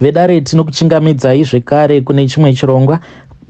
vedare tinokuchingamidzai zvekare kune chimwe chirongwa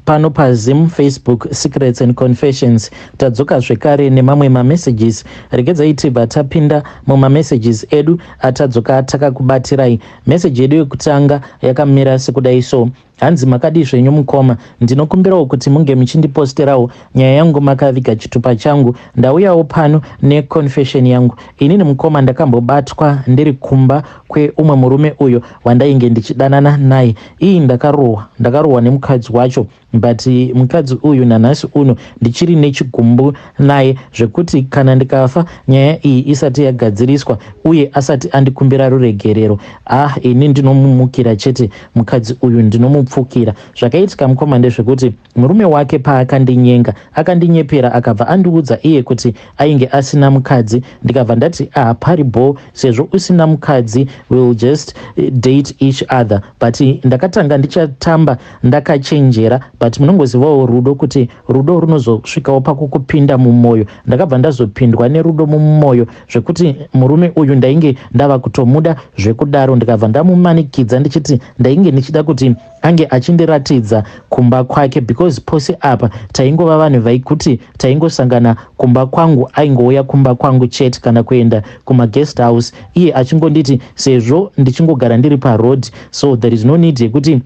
pano paZim Facebook Secrets and Confessions. Tadzoka zvekare nemamwe mamessages. Regedzai tibva tapinda mumamessages edu atadzoka takakubatirai. Message yedu yekutanga yakamira sekudai so: hanzi makadi zvenyu mukoma, ndinokumbirawo kuti munge muchindiposterawo nyaya yangu makaviga chitupa changu. Ndauyawo pano neconfession yangu. Inini mukoma ndakambobatwa ndiri kumba kweumwe murume uyo wandainge ndichidanana naye. Iyi ndakarohwa nemukadzi wacho, but mukadzi uyu nanhasi uno ndichiri nechigumbu naye zvekuti kana ndikafa nyaya iyi isati yagadziriswa uye asati andikumbira ruregerero, ini ndinomumukira chete mukadzi uyu, ndinomupfukira. Zvakaitika mukoma ndezvekuti murume wake paakandinyenga akandinyepera akabva andiudza iye kuti ainge asina mukadzi. Ndikabva ndati paribo, sezvo usina mukadzi we'll just date each other. But ndakatanga ndichatamba ndakachenjera, but munongozivawo rudo kuti rudo runozosvikawo pakukupinda mumwoyo. Ndakabva ndazopindwa nerudo mumwoyo zvekuti murume uyu ndainge ndava kutomuda zvekudaro. Ndikabva ndamumanikidza ndichiti ndainge ndichida kuti ange achindiratidza kumba kwake, because pose apa taingova vanhu vaikuti taingosangana kumba kwangu, aingouya kumba kwangu chete kana kuenda kumaguest house, iye achingonditi sezvo ndichingogara ndiri paroad, so there is no need yekuti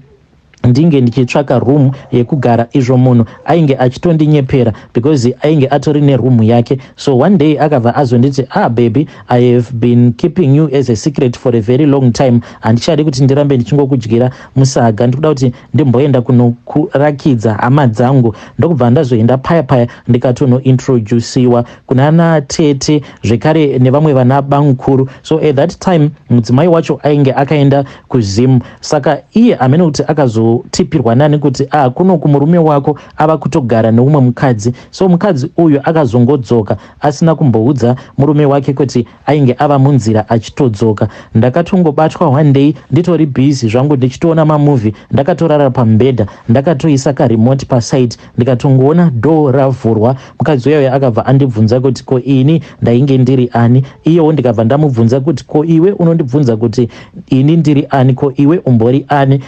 ndinge ndichitsvaka room yekugara. Izvo munhu ainge achitondinyepera because ainge atori neroom yake. So one day akabva azonditi baby, I have been keeping you as a secret for a very long time, handichadi kuti ndirambe ndichingokudyira musaga, ndikuda kuti ndimboenda kunokurakidza hama dzangu. Ndokubva ndazoenda paya ndikatonointroduciwa kunana tete zvekare nevamwe vana bamukuru. So at that time mudzimai wacho ainge akaenda kuZim, saka iye amene kuti akazotipirwa nani kuti kuno kumurume wako ava kutogara neumwe mukadzi. So mukadzi uyu akazongodzoka asina kumboudza murume wake kuti ainge ava munzira achitodzoka. Ndakatongobatwa one day nditori busy zvangu ndichitoona mamovie, ndakatorara pambedha, ndakatoisa karemote paside, ndikatongoona door ravhurwa. Mukadzi uyoyo akabva andibvunza kuti ko ini ndainge ndiri ani. Iyewo ndikabva ndamubvunza kuti ko iwe unondibvunza kuti ini ndiri ani, ko iwe umbori ani?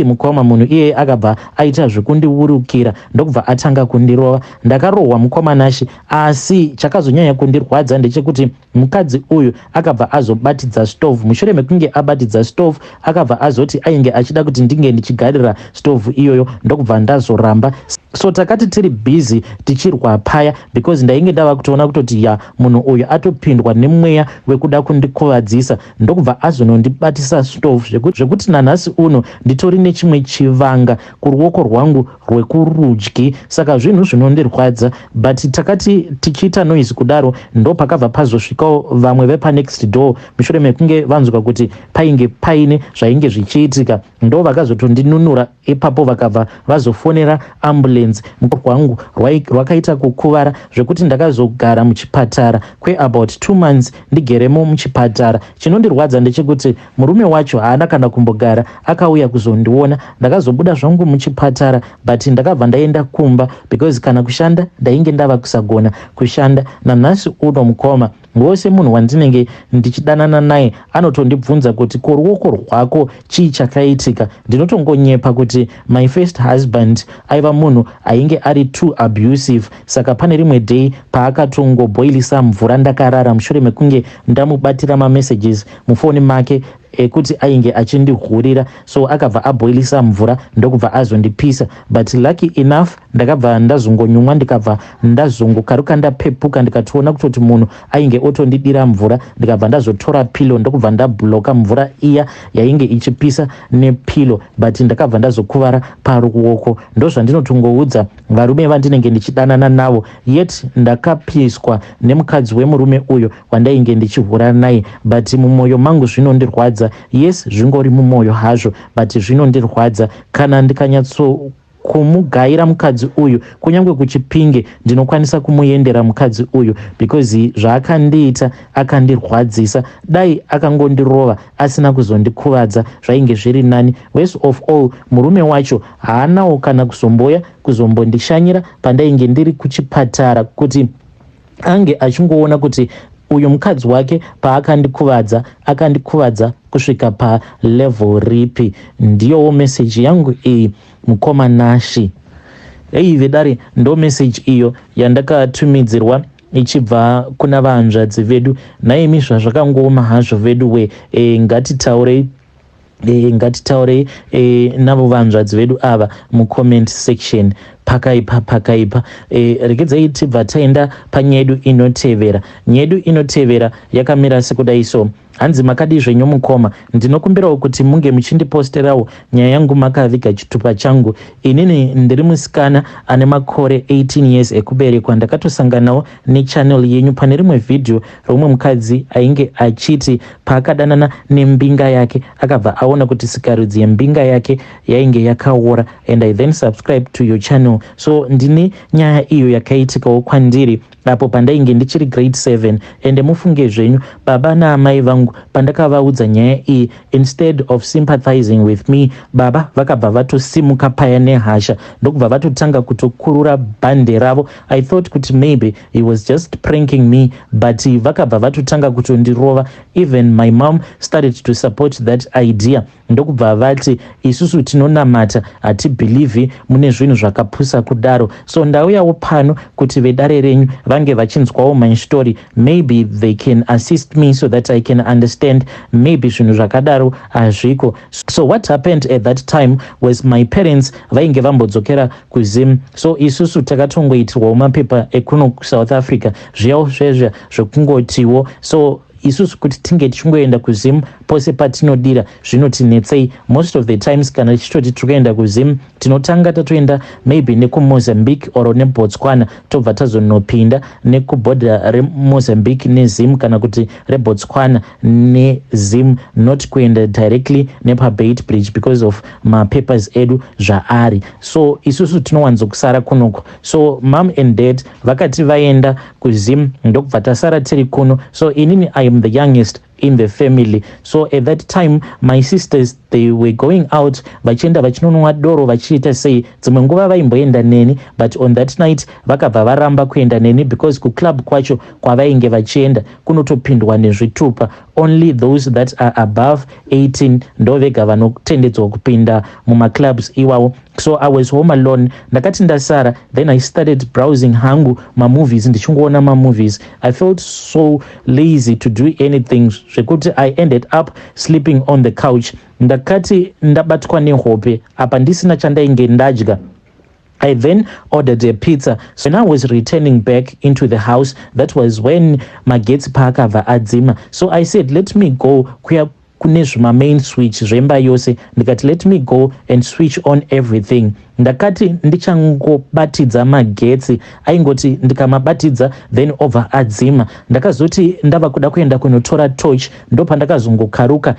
Mukoma munhu iye akabva aita zvekundiurukira, ndokubva atanga kundirova. Ndakarohwa mukoma nashi, asi chakazonyanya kundirwadza ndechekuti mukadzi uyu akabva azobatidza stove. Mushure mekunge abatidza stove akabva azoti ainge achida kuti ndinge ndichigarira stove iyoyo, ndokubva ndazoramba. So takati tiri busy tichirwa paya because ndainge ndava kutoona kutoti munhu uyu atopindwa nemweya wekuda kundikuvadzisa, ndokubva azonondibatisa stove zvekuti nanhasi uno nditori nechimwe chivanga kuruoko rwangu rwekurudyi. Saka zvinhu zvinondirwadza, but takati tichiita noise kudaro ndopakabva pazosvikawo vamwe vepanext door. Mushure mekunge vanzwa kuti painge paine zvainge zvichiitika, ndo vakazotondinunura ipapo, vakabva vazofonera ambulance. Mukoro wangu rwakaita kukuvara zvekuti ndakazogara muchipatara kweabout 2 months ndigeremo muchipatara. Chinondirwadza ndechekuti murume wacho haana kana kumbogara akauya kuzondiona. Ndakazobuda zvangu muchipatara, but ndakabva ndaenda kumba because kana kushanda ndainge ndava kusagona kushanda. Nanhasi uno mukoma wose munhu wandinenge ndichidanana naye anotondibvunza kuti ko ruoko rwako chii chakaitika. Ndinotongonyepa kuti my first husband aiva munhu ainge ari too abusive. Saka pane rimwe day paakatongoboilisa mvura ndakarara mushure mekunge ndamubatira mamessages mufoni make ekuti ainge achindihurira, so akabva aboilisa mvura ndokubva azondipisa. But lucky enough ndakabva ndazongonyumwa, ndikabva ndazongokaruka ndapepuka, ndikatoona kutoti munhu ainge otondidira mvura. Ndikabva ndazotora pilo ndokubva ndabloka mvura iya yainge ichipisa nepilo, but ndakabva ndazokuvara paruoko. Ndozvandinotongoudza varume vandinenge ndichidanana navo, yet ndakapiswa nemukadzi wemurume uyo wandainge ndichihura naye. But mumwoyo mangu zvinondirwadza. Yes, zvingori mumwoyo hazvo, but zvinondirwadza kana ndikanyatso kumugaira mukadzi uyu kunyange kuchipinge ndinokwanisa kumuendera mukadzi uyu because zvaakandiita akandirwadzisa. Dai akangondirova asina kuzondikuvadza zvainge zviri nani. Worst of all, murume wacho haanawo kana kuzombondishanyira pandainge ndiri kuchipatara kuti ange achingoona kuti uyu mukadzi wake paakandikuvadza kusvika palevel ripi. Ndiyowo meseji yangu iyi mukoma Nashi. Vedare ndo meseji iyo yandakatumidzirwa ichibva kuna vahanzvadzi vedu. Naimi zvazvakangooma hazvo vedu ngatitaurei navo vahanzvadzi vedu ava mucomment section pakaipa. Regedzai tibva taenda panyaya yedu inotevera. Nyaya yedu inotevera yakamira sekudai so. Hanzi makadi zvenyu mukoma, ndinokumbirawo kuti munge muchindiposterawo nyaya yangu makaviga chitupa changu. Inini ndiri musikana ane makore 18 years ekuberekwa. Ndakatosanganawo nechannel yenyu pane rimwe vhidhiyo romwe mukadzi ainge achiti paakadanana nembinga yake akabva aona kuti sikarudzi yembinga yake yainge yakaora, and I then subscribe to your channel. So ndine nyaya iyo yakaitikawo kwandiri apo pandainge ndichiri grade 7, ende mufunge zvenyu baba naamai vangu pandakavaudza nyaya iyi, instead of sympathizing with me, baba vakabva vatosimuka paya nehasha ndokubva vatotanga kutokurura bhande ravo. I thought kuti maybe he was just pranking me, but vakabva vatotanga kutondirova. Even my mom started to support that idea. Ndokubva vati isusu tinonamata, hatibhilivhi mune zvinhu zvakapusa kudaro. So ndauyawo pano kuti vedare renyu vange vachinzwawo my story. Maybe they can assist me so that I can understand. Maybe zvinhu zvakadaro hazviko. So what happened at that time was my parents vainge vambodzokera kuZim. So isusu takatongoitirwawo mapepa ekuno kuSouth Africa, zviyawo zvezva zvokungotiwo. So isusu kuti tinge tichingoenda kuZim pose patinodira zvinotinetsei. Most of the times kana tichitoti tikuenda kuZim tinotanga tatoenda maybe nekuMozambique or neBotswana tobva tazonopinda nekubhodha reMozambique neZim kana kuti reBotswana neZim, not kuenda directly nepaBeit Bridge because of mapapers edu zvaari. So isusu tinowanzokusara kunoko. So mom and dad vakati vaenda kuZim ndokubva tasara tiri kuno. So inini I am the youngest in the family. So at that time my sisters, they were going out vachienda vachinonwa doro vachiita sei. Dzimwe nguva vaimboenda neni, but on that night vakabva varamba kuenda neni because kuclub kwacho kwavainge vachienda kunotopindwa nezvitupa. Only those that are above 18 ndo vega vanotendedzwa kupinda mumaclubs iwawo. So I was home alone. Ndakati ndasara, then I started browsing hangu mamovies, ndichingoona mamovies. I felt so lazy to do anything zvekuti I ended up sleeping on the couch. Ndakati ndabatwa nehope apa ndisina chandainge ndadya. I then ordered a pizza. So when I was returning back into the house, that was when magetsi paakabva adzima. So I said, let me go kune main switch zvemba yose. Ndikati let me go and switch on everything. Ndakati ndichangobatidza magetsi, aingoti ndikamabatidza then over adzima. Ndakazoti ndava kuda kuenda kunotora torch, ndo pandakazongokaruka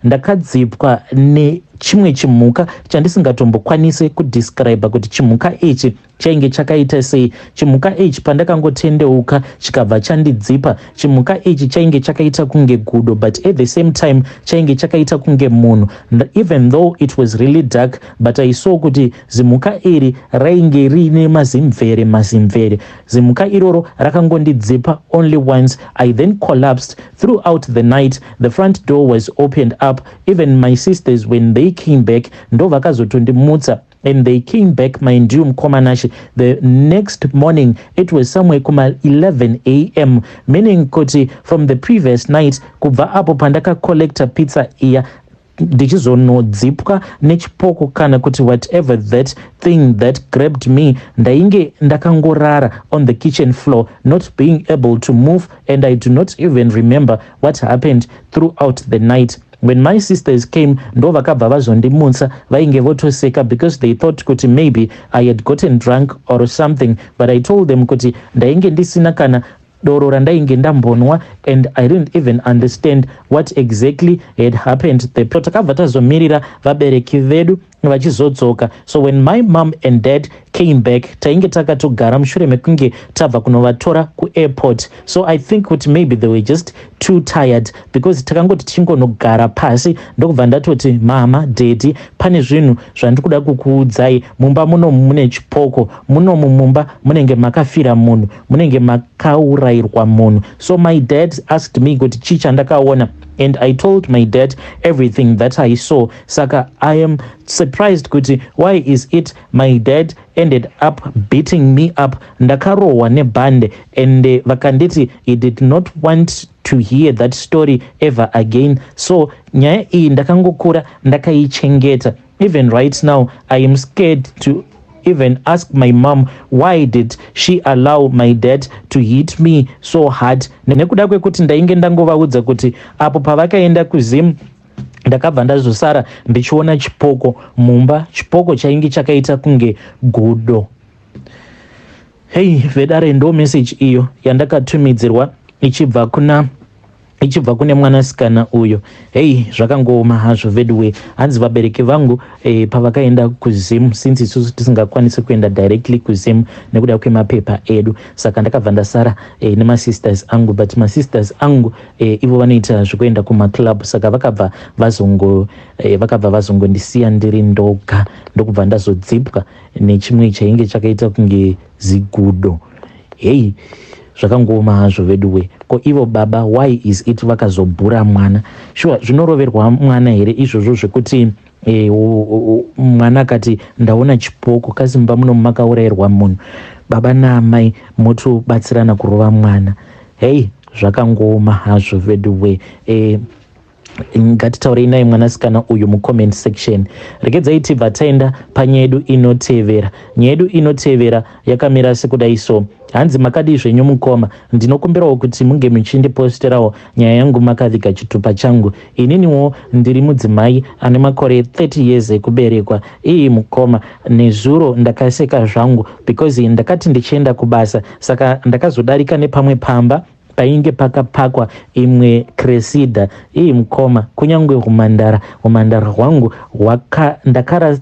ndakadzipwa nechimwe chimuka chandisingatombokwanise kudescribe kuti chimuka ichi chainge chakaita sei. Chimuka ichi pandakangotendeuka chikabva chandidzipa. Chimuka ichi chainge chakaita kunge gudo, but at the same time chainge chakaita kunge munhu. Even though it was really dark, but I saw kuti zimuka iri rainge rine mazimvere. Zimuka iroro rakangondidzipa only once. I then collapsed. Throughout the night the front door was opened up. Even my sisters, when they came back, ndo vakazotondimutsa. And they came back, mind you, mukoma Nashi, the next morning. It was somewhere kuma 11 a.m. Meaning kuti from the previous night kubva apo pandaka collecta pizza iya ndichizonodzipwa nechipoko kana kuti whatever that thing that grabbed me, ndainge ndakangorara on the kitchen floor, not being able to move, and I do not even remember what happened throughout the night. When my sisters came, ndo vakabva vazondimutsa, vainge votoseka because they thought kuti maybe I had gotten drunk or something, but I told them kuti ndainge ndisina kana doro randainge ndambonwa, and I didn't even understand what exactly had happened. Takabva tazomirira vabereki vedu vachizodzoka. So when my mom and dad came back, tainge takatogara mushure mekunge tabva kunovatora kuairport. So I think kuti maybe they were just too tired, because takangoti tichingonogara pasi ndokubva ndatoti mama, daddy, pane zvinhu zvandiri kuda kukuudzai. Mumba munomu mune chipoko, munomu mumba munenge makafira munhu, munenge makaurayirwa munhu. So my dad asked me kuti chii chandakaona, and I told my dad everything that I saw. Saka I am surprised kuti why is it my dad ended up beating me up. Ndakarohwa nebhande, and vakanditi he did not want to hear that story ever again. So nyaya iyi ndakangokura ndakaichengeta. Even right now I am scared to even ask my mom why did she allow my dad to hit me so hard. Nekuda kwekuti ndainge ndangovaudza kuti apo pavakaenda kuZim ndakabva ndazosara ndichiona chipoko mumba, chipoko chainge chakaita kunge gudo. Hey vedare, ndo message iyo yandakatumidzirwa ichibva kune mwanasikana uyo. Hey, zvakangooma hazvo vedwe. Hanzi vabereki vangu pavakaenda kuZim, since isusu tisingakwanisi kuenda directly kuZim nekuda kwemapepa edu, saka ndakabva ndasara nemasisters angu, but masisters angu ivo vanoita zvekuenda kumaclub, saka vakabva vazongondisiya ndiri ndoga, ndokubva ndazodzipwa nechimwe chainge chakaita kunge zigudo. Hey, zvakangooma hazvo veduwe. Ko ivo baba, why is it vakazobhura mwana? Sure, zvinoroverwa mwana here izvozvo zvekuti mwana akati ndaona chipoko, kazimba muno makaurayirwa munhu, baba naamai motobatsirana kurova mwana. Hey, zvakangooma hazvo veduwe. Ngatitaurei naye mwanasikana uyu mucomment section. Regedzai tibva taenda panyaya yedu inotevera. Nyaya yedu inotevera yakamira sekudai so. Hanzi makadi zvenyu mukoma, ndinokumbirawo kuti munge muchindiposterawo nyaya yangu makaviga chitupa changu. Ininiwo ndiri mudzimai ane makore 30 years ekuberekwa. Iyi mukoma, nezuro ndakaseka zvangu because ndakati ndichienda kubasa, saka ndakazodarika nepamwe pamba painge pakapakwa imwe Cressida. Iyi mukoma, kunyangwe humandara hwangu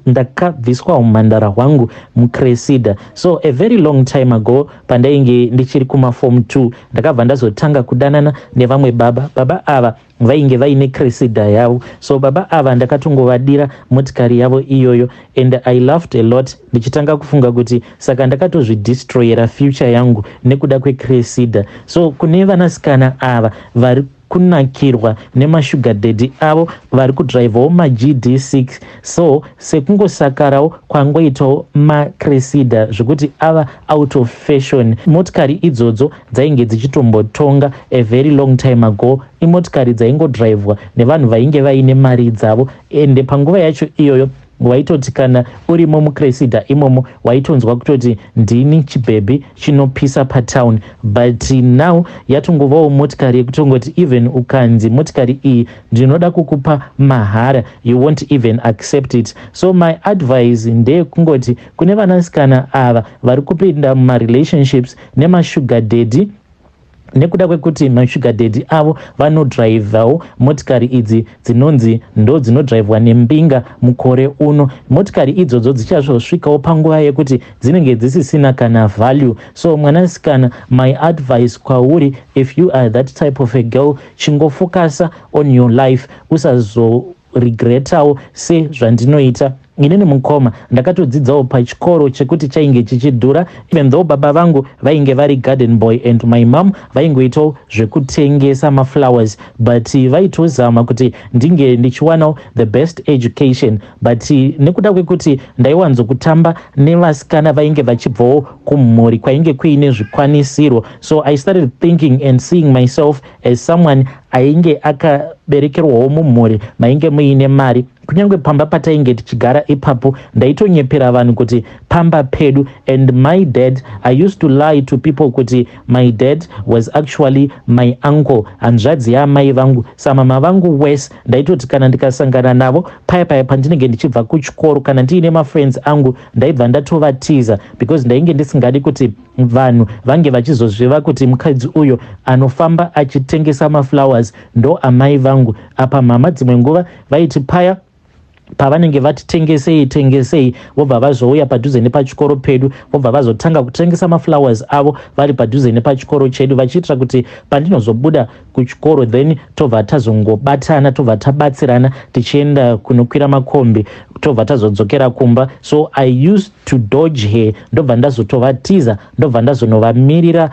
ndakabviswa humandara hwangu muCressida. So a very long time ago, pandainge ndichiri kumaform 2, ndakabva ndazotanga kudanana nevamwe baba ava vainge vaine Cressida yavo. So baba ava ndakatongovadira motikari yavo iyoyo, and I laughed a lot, ndichitanga kufunga kuti saka ndakatozvidestroyera future yangu nekuda kweCressida. So kune vanasikana ava vari kunakirwa nemasugar daddy avo vari kudrivewo maGD6, so sekungosakarawo kwangoitawo maCressida zvekuti ava out of fashion. Motikari idzodzo dzainge dzichitombotonga a very long time ago. Imotikari dzaingodrivwa nevanhu vainge vaine mari dzavo, ende panguva yacho iyoyo waitoti kana urimo muCressida imomo waitonzwa kutoti ndini chibhebhi chinopisa patown. But now yatongovawo motikari yekutongoti even ukanzi motikari iyi ndinoda kukupa mahara, you won't even accept it. So my advice ndeyekungoti kune vanasikana ava vari kupinda mumarelationships nemasugar daddy, nekuda kwekuti masugar daddy avo vanodrivawo motikari idzi dzinonzi ndo dzinodrivwa nembinga mukore uno. Motikari idzodzo dzichazosvikawo panguva yekuti dzinenge dzisisina kana value. So mwanasikana, my advice kwauri, if you are that type of a girl, chingofocasa on your life, usazoregretawo sezvandinoita. Inini mukoma ndakatodzidzawo pachikoro chekuti chainge chichidhura, even though baba vangu vainge vari garden boy and my mom vaingoitawo zvekutengesa maflowers, but vaitozama kuti ndinge ndichiwanawo the best education. But nekuda kwekuti ndaiwanzokutamba nevasikana vainge vachibvawo kumhuri kwainge kuine zvikwanisiro, so I started thinking and seeing myself as someone ainge akaberekerwawo mumhuri mainge muine mari. Kunyangwe pamba patainge tichigara ipapo ndaitonyepera vanhu kuti pamba pedu, and my dad, I used to lie to people kuti my dad was actually my uncle, hanzvadzi yaamai vangu. Samama vangu wese ndaitoti kana ndikasangana navo paya pandinenge ndichibva kuchikoro, kana ndiine mafriends angu ndaibva ndatovatiza, because ndainge ndisingadi kuti vanhu vange vachizozviva kuti mukadzi uyo anofamba achitengesa maflowers ndo amai vangu. Apa mama dzimwe nguva vaiti paya pavanenge vati tengesei vobva vazouya padhuze nepachikoro pedu, vobva vazotanga kutengesa maflowers avo vari padhuze nepachikoro chedu, vachiitira kuti pandinozobuda kuchikoro then tobva tazongobatana, tobva tabatsirana tichienda kunokwira makombi, tobva tazodzokera kumba. So I used to dodge her, ndobva ndazotovatiza, ndobva ndazonovamirira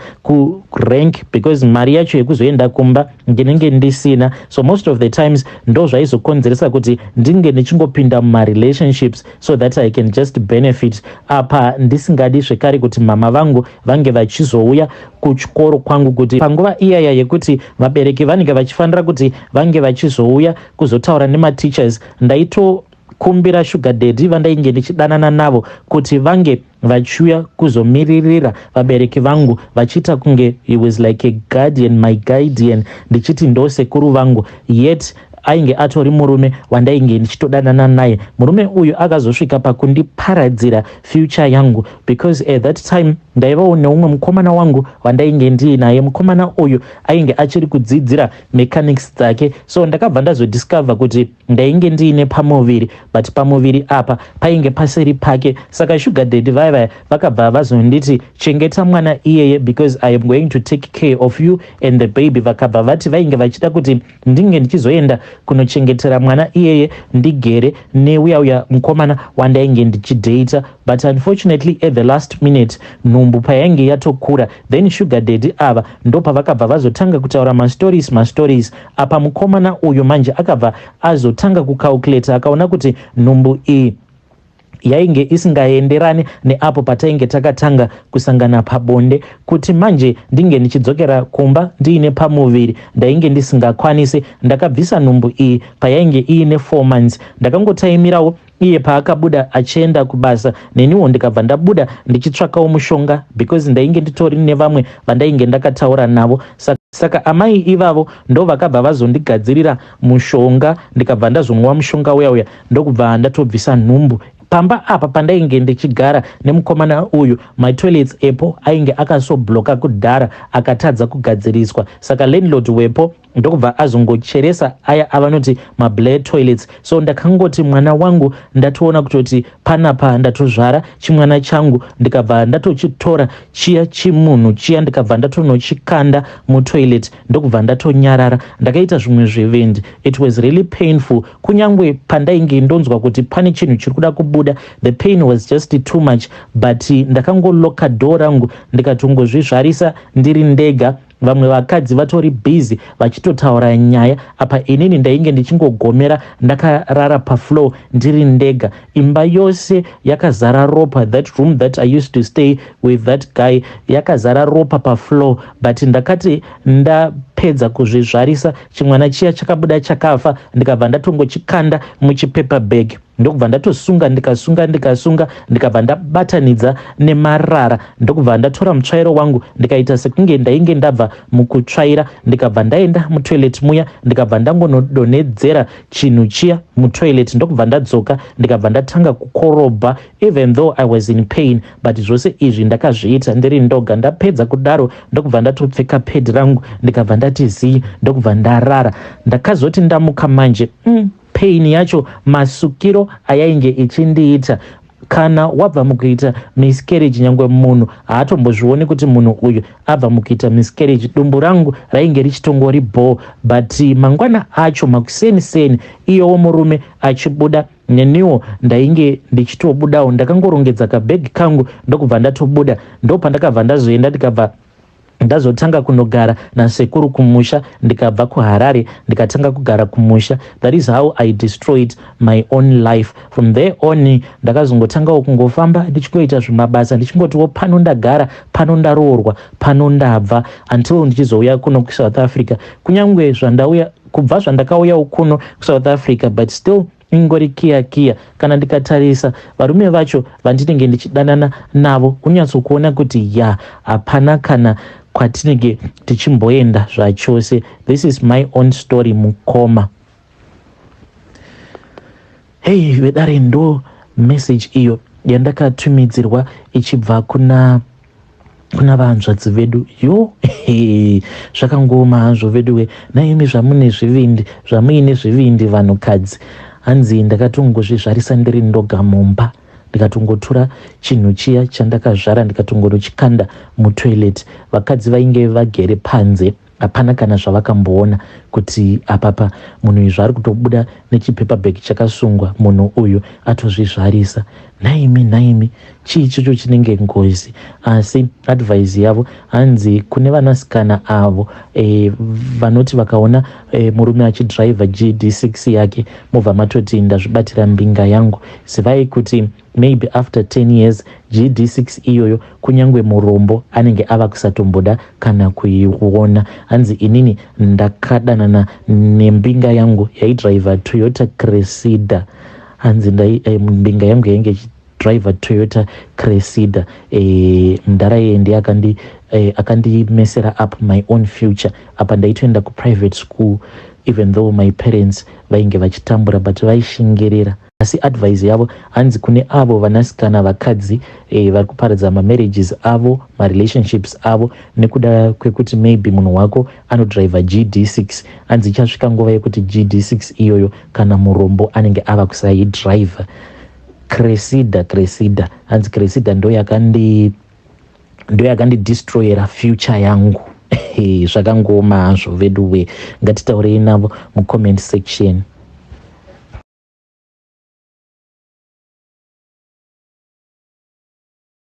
kurank because mari yacho yekuzoenda kumba ndinenge ndisina. So most of the times ndo zvaizokonzeresa kuti ndinge ndichingopinda mumarelationships so that I can just benefit, apa ndisingadi zvekare kuti mama vangu vange vachizouya kuchikoro kwangu, kuti panguva iyaya yekuti vabereki vanenge vachifanira kuti vange vachizouya kuzotaura nematichers, ndaitokumbira sugar daddy vandainge ndichidanana navo kuti vange vachiuya kuzomiririra vabereki vangu, vachiita kunge he was like a guardian, my guardian, ndichiti ndo sekuru vangu, yet ainge atori murume wandainge ndichitodanana naye. Murume uyu akazosvika pakundiparadzira future yangu because at that time ndaivawo neumwe mukomana wangu wandainge ndiinaye. Mukomana uyu ainge achiri kudzidzira mechanics dzake, so ndakabva ndazodiscover kuti ndainge ndiine pamuviri, but pamuviri apa painge pasiri pake. Saka sugar daddy vaya vakabva vazonditi chengeta mwana iyeye because I am going to take care of you and the baby. Vakabva vati vainge vachida kuti ndinge ndichizoenda kunochengetera mwana iyeye ndigere neuya mukomana wandainge ndichidata, but unfortunately at the last minute nhumbu payange yatokura, then sugar daddy ava ndo pavakabva vazotanga kutaura mastories apa mukomana uyu manje akabva azotanga kucalculate, akaona kuti nhumbu iyi yainge isingaenderani neapo patainge takatanga kusangana pabonde, kuti manje ndinge ndichidzokera kumba ndiine pamuviri ndainge ndisingakwanisi. Ndakabvisa nhumbu iyi payainge iine 4 months, ndakangotaimirawo iye paakabuda achienda kubasa, neniwo ndikabva ndabuda ndichitsvakawo mushonga because ndainge nditori nevamwe vandainge ndakataura navo. Saka amai ivavo ndo vakabva vazondigadzirira mushonga, ndikabva ndazonwa mushonga uya ndokubva ndatobvisa nhumbu. Pamba apa pandainge ndichigara nemukomana uyu, my toilets epo ainge akasobloka kudhara akatadza kugadziriswa, saka landlord wepo ndokubva azongocheresa aya avanoti mablade toilets. So ndakangoti mwana wangu ndatoona kutoti panapa ndatozvara chimwana changu, ndikabva ndatochitora chiya chimunhu chiya ndikabva ndatonochikanda mutoilet ndokubva ndatonyarara. Ndakaita zvimwe zvivindi, it was really painful. Kunyangwe pandainge ndonzwa kuti pane chinhu chiri kuda kubuda, the pain was just too much, but ndakangoloka door rangu ndikatongozvizvarisa ndiri ndega. Vamwe vakadzi vatori busy vachitotaura nyaya, apa inini ndainge ndichingogomera ndakarara pafloor ndiri ndega. Imba yose yakazara ropa, that room that I used to stay with that guy yakazara ropa pafloor, but ndakati ndapedza kuzvizvarisa chimwana chiya chakabuda chakafa, ndikabva ndatongochikanda muchipaper bag ndokubva ndatosunga ndikasunga ndikabva ndabatanidza nemarara, ndokubva ndatora mutsvairo wangu ndikaita sekunge ndainge ndabva mukutsvaira, ndikabva ndaenda mutoilet muya ndikabva ndangonodonhedzera chinhu chiya mutoilet, ndokubva ndadzoka ndikabva ndatanga kukorobha even though I was in pain, but zvose izvi ndakazviita ndiri ndoga. Ndapedza kudaro ndokubva ndatopfeka pedi rangu ndikabva ndati zii, ndokubva ndarara. Ndakazoti ndamuka manje pain yacho masukiro ayainge ichindiita. Kana wabva mukuita miscarriage, nyangwe munhu haatombozvioni kuti munhu uyu abva mukuita miscarriage, dumbu rangu rainge richitongori bho, but mangwana acho makuseni iyowo murume achibuda neniwo ndainge ndichitobudawo, ndakangorongedza kabhegi kangu ndokubva ndatobuda. Ndo pandakabva ndazoenda ndikabva ndazotanga kunogara nasekuru kumusha, ndikabva kuHarare ndikatanga kugara kumusha. That is how I destroyed my own life. From there on ndakazongotangawo kungofamba ndichingoita zvimabasa, ndichingotiwo pano ndagara, pano ndaroorwa, pano ndabva, until ndichizouya kuno kuSouth Africa. Kunyangwe zvandauya kubva zvandakauyawo kuno kuSouth Africa, but still ingori kiya. Kana ndikatarisa varume vacho vandinenge ndichidanana navo, kunyatsokuona kuti hapana kana kwatinenge tichimboenda zvachose. This is my own story mukoma. Hey vedare, ndo message iyo yandakatumidzirwa ichibva kuna vanzvadzi vedu. Zvakangoma hazvo vedu we, naimi zvamuine zvivindi vanhukadzi. hanzi ndakatongozvizvarisa ndiri ndoga mumba, ndikatongotora chinhu chiya chandakazvara ndikatongochikanda mutoilet. Vakadzi vainge vagere panze, hapana kana zvavakamboona kuti apapa munhu izvo ari kutobuda nechipepabheki chakasungwa, munhu uyu atozvizvarisa. Naimi chii ichocho chinenge ngozi? Asi advice yavo hanzi kune vanasikana avo vanoti vakaona murume achidhiraivha GD6 yake mobva matoti ndazvibatira mbinga yangu. Zivai kuti maybe after 10 years GD6 iyoyo kunyange murombo anenge ava kusatomboda kana kuiona. Hanzi inini ndakadanana nembinga yangu yaidhiraivha Toyota Cressida. Hanzi mbinga yangu yainge driver Toyota Cressida. Mudhara ndiye akandimesera up my own future. Apa ndaitoenda kuprivate school even though my parents vainge vachitambura but vaishingirira. Asi advice yavo hanzi kune avo vanasikana vakadzi vari kuparadza marriages avo, relationships avo nekuda kwekuti maybe munhu wako anodhiraivha GD6. Hanzi ichasvika nguva yekuti GD6 iyoyo kana murombo anenge ava kusaidhiraivha. Cressida hanzi Cressida ndo yakandidestroyera future yangu. Zvakangoma hazvo vedu we, ngatitaurei navo mucomment section.